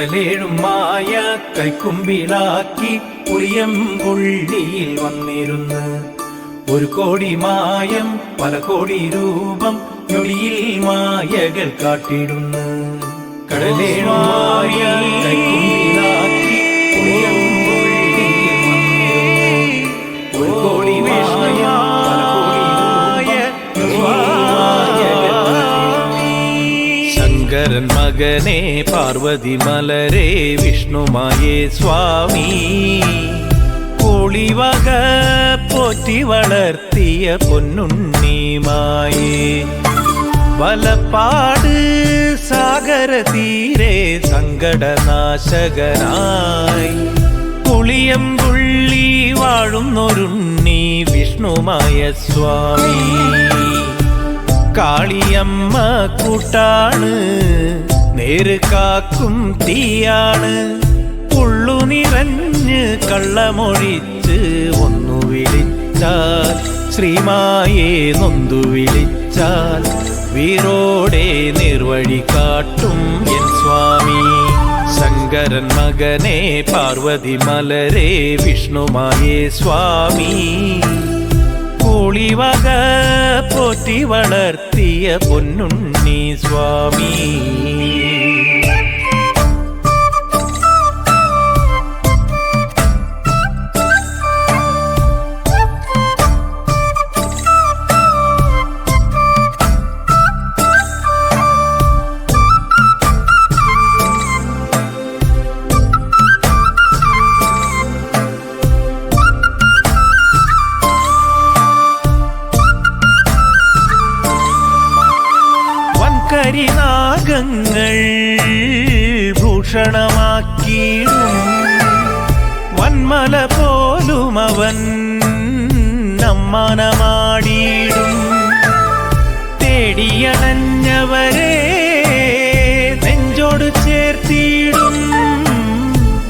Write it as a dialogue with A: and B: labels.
A: കടലേഴും മായ കൈക്കുമ്പിളാക്കി പുളിയംപുള്ളിയിൽ വന്നിരുന്ന് ഒരു കോടി മായം പല കോടി രൂപം ഞൊടിയിൽ മായകൾ കാട്ടിടുന്നു. കടലേഴും മായ കൈക്കുമ്പിളാക്കി പുളിയംപുള്ളിയിൽ വന്നിരുന്ന് ഒരു കോടി മായം പല കോടി ശങ്കരൻ മകനെ പാർവതി മലരെ വിഷ്ണുമായേ സ്വാമി പൊളിവക പോറ്റി വളർത്തിയ പൊന്നുണ്ണിമായേ വലപ്പാട് സാഗര തീരെ സങ്കടനാശകനായി പുളിയംപുള്ളി വാഴുന്നൊരുണ്ണി വിഷ്ണുമായ സ്വാമി കാളിയമ്മ കൂട്ടാണ് നേര് കാക്കും തീയാണ് ഉള്ളു നിറഞ്ഞ് കള്ളമൊഴിച്ച് ഒന്നു വിളിച്ചാൽ ശ്രീമായേ നൊന്തു വിളിച്ചാൽ വീരോടെ നിർവഴി കാട്ടും എൻ സ്വാമി. ശങ്കരൻ മകനെ പാർവതി മലരെ വിഷ്ണുമായേ സ്വാമി പൊളിവക പോറ്റി വളർത്തിയ പൊന്നുണ്ണി സ്വാമി. കരിനാഗങ്ങൾ ഭൂഷണമാക്കിയിടും വന്മല പോലും അവൻ നമ്മനമാടിയിടും തേടിയണഞ്ഞവരെ